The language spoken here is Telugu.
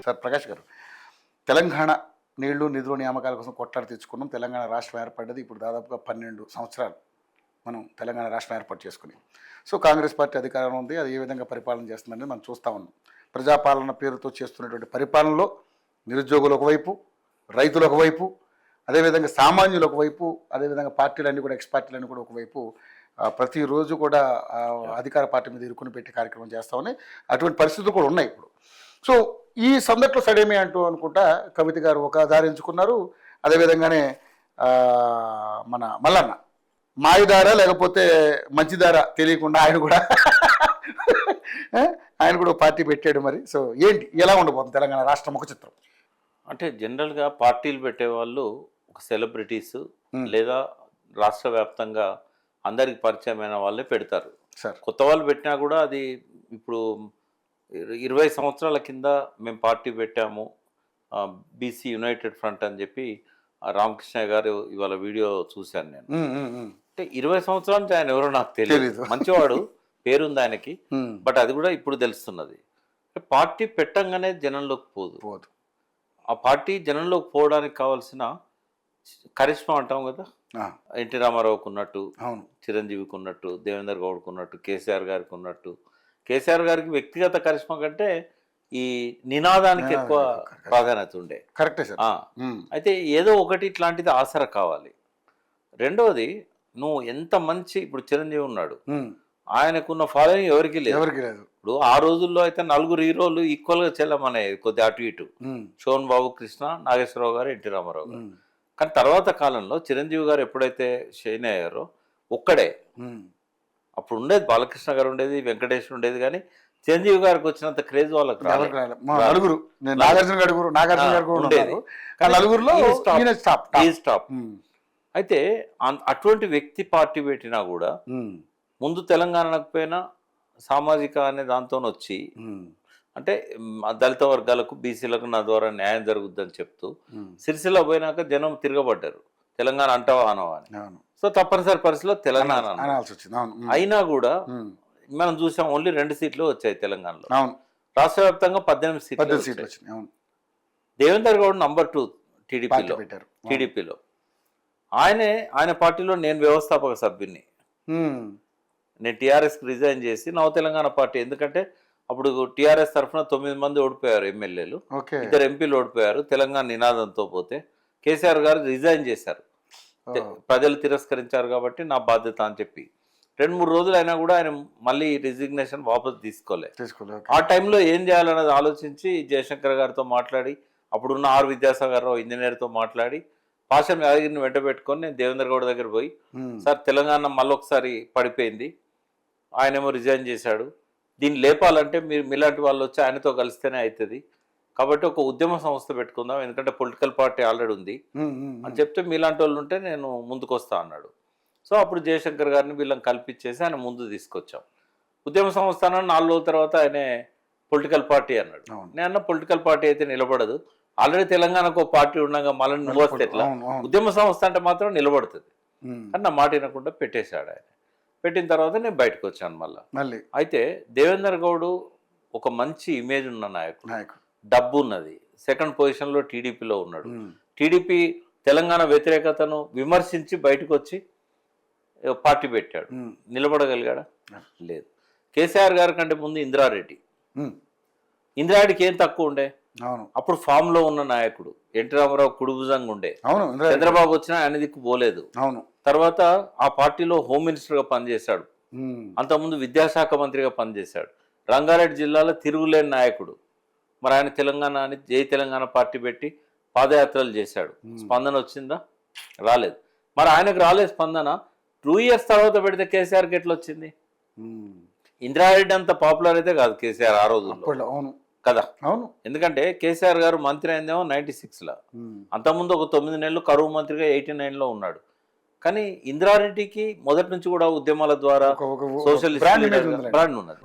సార్ ప్రకాష్ గారు, తెలంగాణ నీళ్లు నిధులు నియామకాల కోసం కొట్లాడి తెచ్చుకున్నాం. తెలంగాణ రాష్ట్రం ఏర్పడ్డది ఇప్పుడు దాదాపుగా 12 సంవత్సరాలు మనం తెలంగాణ రాష్ట్రం ఏర్పాటు చేసుకుని. సో కాంగ్రెస్ పార్టీ అధికారంలో ఉంది, అది ఏ విధంగా పరిపాలన చేస్తుందని మనం చూస్తూ ఉన్నాం. ప్రజాపాలన పేరుతో చేస్తున్నటువంటి పరిపాలనలో నిరుద్యోగులు ఒకవైపు, రైతులు ఒకవైపు, అదేవిధంగా సామాన్యులు ఒకవైపు, అదేవిధంగా పార్టీలన్నీ కూడా ఎక్స్ పార్టీలన్నీ కూడా ఒకవైపు ప్రతిరోజు కూడా అధికార పార్టీ మీద ఇరుకుని పెట్టి కార్యక్రమం చేస్తూ ఉన్నాయి. అటువంటి పరిస్థితులు కూడా ఉన్నాయి ఇప్పుడు. సో ఈ సందట్లో సడేమి అంటూ అనుకుంటా కవిత గారు ఒక దారి ఎంచుకున్నారు. అదేవిధంగానే మన మల్లన్న మాయదార లేకపోతే మంచిదార తెలియకుండా ఆయన కూడా పార్టీ పెట్టాడు. మరి సో ఏంటి, ఎలా ఉండబోతుంది తెలంగాణ రాష్ట్రం ముఖ చిత్రం? అంటే జనరల్గా పార్టీలు పెట్టేవాళ్ళు ఒక సెలబ్రిటీస్ లేదా రాష్ట్ర వ్యాప్తంగా అందరికి పరిచయమైన వాళ్ళే పెడతారు. సార్ కొత్త వాళ్ళు పెట్టినా కూడా అది ఇప్పుడు 20 సంవత్సరాల కింద మేము పార్టీ పెట్టాము బీసీ యునైటెడ్ ఫ్రంట్ అని చెప్పి రామకృష్ణ గారు ఇవాళ వీడియో చూశాను నేను. అంటే 20 సంవత్సరాల నుంచి ఆయన ఎవరో నాకు తెలియదు, మంచివాడు, పేరుంది ఆయనకి, బట్ అది కూడా ఇప్పుడు తెలుస్తున్నది. పార్టీ పెట్టంగానే జనంలోకి పోదు. ఆ పార్టీ జనంలోకి పోవడానికి కావాల్సిన కరిష్మా అంటాం కదా, ఎన్టీ రామారావుకు ఉన్నట్టు, చిరంజీవికి ఉన్నట్టు, దేవేందర్ గౌడ్కి ఉన్నట్టు, కేసీఆర్ గారికి ఉన్నట్టు. కేసీఆర్ గారికి వ్యక్తిగత కరిష్మా కంటే ఈ నినాదానికి ఎక్కువ ప్రాధాన్యత ఉండే. కరెక్టే సార్. అయితే ఏదో ఒకటి ఇట్లాంటిది ఆసరా కావాలి. రెండవది, నువ్వు ఎంత మంచి, ఇప్పుడు చిరంజీవి ఉన్నాడు, ఆయనకున్న ఫాలోయింగ్ ఎవరికి లేదు. ఇప్పుడు ఆ రోజుల్లో అయితే 4 హీరోలు ఈక్వల్గా చెల్లమనేది, కొద్ది అటు ఇటు, శోభన్ బాబు, కృష్ణ, నాగేశ్వరరావు గారు, ఎన్టీ రామారావు గారు. కానీ తర్వాత కాలంలో చిరంజీవి గారు ఎప్పుడైతే షైన్ అయ్యారో ఒక్కడే. అప్పుడు ఉండేది బాలకృష్ణ గారు ఉండేది, వెంకటేష్ ఉండేది, కానీ చిరంజీవి గారికి వచ్చినంత క్రేజ్ వాళ్ళకి స్టాప్. అయితే అటువంటి వ్యక్తి పార్టీ పెట్టినా కూడా ముందు తెలంగాణకు పోయినా సామాజిక అనే దాంతో వచ్చి, అంటే దళిత వర్గాలకు, బీసీలకు నా ద్వారా న్యాయం జరుగుద్దని చెప్తూ సిరిసిల్ల పోయినాక జనం తిరగబడ్డారు, తెలంగాణ అంటావా అనవా అని. సో తప్పనిసరి పరిస్థితిలో తెలంగాణ అయినా కూడా మనం చూసాం, ఓన్లీ 2 సీట్లు వచ్చాయి తెలంగాణలో. రాష్ట్ర వ్యాప్తంగా 18 సీట్లు వచ్చాయి. దేవేందర్ గౌడ్ నంబర్ 2 టీడీపీలో. ఆయన పార్టీలో నేను వ్యవస్థాపక సభ్యుని. నేను టీఆర్ఎస్కి రిజైన్ చేసి నవ తెలంగాణ పార్టీ, ఎందుకంటే అప్పుడు టీఆర్ఎస్ తరఫున 9 మంది ఓడిపోయారు ఎమ్మెల్యేలు, 2 ఎంపీలు ఓడిపోయారు తెలంగాణ నినాదంతో పోతే. కేసీఆర్ గారు రిజైన్ చేశారు, ప్రజలు తిరస్కరించారు కాబట్టి నా బాధ్యత అని చెప్పి 2-3 రోజులు అయినా కూడా ఆయన మళ్ళీ రిజిగ్నేషన్ వాపసు తీసుకోలేదు. ఆ టైంలో ఏం చేయాలన్నది ఆలోచించి జయశంకర్ గారితో మాట్లాడి, అప్పుడున్న ఆర్ విద్యాసాగర్ రావు ఇంజనీర్తో మాట్లాడి, పాషం యాదగిరిని వెంట పెట్టుకొని నేను దేవేంద్ర గౌడ్ దగ్గర పోయి, సార్ తెలంగాణ మళ్ళొకసారి పడిపోయింది, ఆయనేమో రిజైన్ చేశాడు, దీన్ని లేపాలంటే మీరు మీలాంటి వాళ్ళు వచ్చి ఆయనతో కలిస్తేనే అవుతుంది, కాబట్టి ఒక ఉద్యమ సంస్థ పెట్టుకుందాం, ఎందుకంటే పొలిటికల్ పార్టీ ఆల్రెడీ ఉంది అని చెప్తే మీలాంటి వాళ్ళు ఉంటే నేను ముందుకు వస్తా అన్నాడు. సో అప్పుడు జయశంకర్ గారిని వీళ్ళని కల్పించేసి ఆయన ముందు తీసుకొచ్చాం. ఉద్యమ సంస్థ అన్న 4 రోజుల తర్వాత ఆయనే పొలిటికల్ పార్టీ అన్నాడు. నేను పొలిటికల్ పార్టీ అయితే నిలబడదు, ఆల్రెడీ తెలంగాణకు ఒక పార్టీ ఉండగా మళ్ళీ నువ్వు వస్తే ఎట్లా, ఉద్యమ సంస్థ అంటే మాత్రం నిలబడుతుంది అని నా మాట వినకుండా పెట్టేశాడు ఆయన. పెట్టిన తర్వాత నేను బయటకు వచ్చాను మళ్ళీ. అయితే దేవేందర్ గౌడ్ ఒక మంచి ఇమేజ్ ఉన్న నాయకుడు, డబ్బు ఉన్నది, 2nd పొజిషన్లో టీడీపీలో ఉన్నాడు. టీడీపీ తెలంగాణ వ్యతిరేకతను విమర్శించి బయటకు వచ్చి పార్టీ పెట్టాడు. నిలబడగలిగాడా? లేదు. కేసీఆర్ గారి కంటే ముందు ఇందిరారెడ్డికి ఏం తక్కువ ఉండే, అప్పుడు ఫామ్ లో ఉన్న నాయకుడు. ఎన్టీ రామారావు కుడిభుజంగా ఉండే, చంద్రబాబు వచ్చినా ఆయన దిక్కు పోలేదు. తర్వాత ఆ పార్టీలో హోమ్ మినిస్టర్ గా పనిచేశాడు, అంతకుముందు విద్యాశాఖ మంత్రిగా పనిచేశాడు. రంగారెడ్డి జిల్లాలో తిరుగులేని నాయకుడు. మరి ఆయన తెలంగాణ అని జై తెలంగాణ పార్టీ పెట్టి పాదయాత్రలు చేశాడు. స్పందన వచ్చిందా? రాలేదు. మరి ఆయనకు రాలేదు స్పందన. 2 years తర్వాత పెడితే కేసీఆర్కి ఎట్లా వచ్చింది? ఇందిరారెడ్డి అంత పాపులర్ అయితే కాదు కేసీఆర్ ఆ రోజుల్లో కదా. ఎందుకంటే కేసీఆర్ గారు మంత్రి అయిందేమో 96లో, అంతకుముందు ఒక 9 నెలలు కరువు మంత్రిగా 89లో ఉన్నాడు. కానీ ఇందిరారెడ్డికి మొదటి నుంచి కూడా ఉద్యమాల ద్వారా సోషలిస్ట్ బ్రాండ్ ఉన్నది.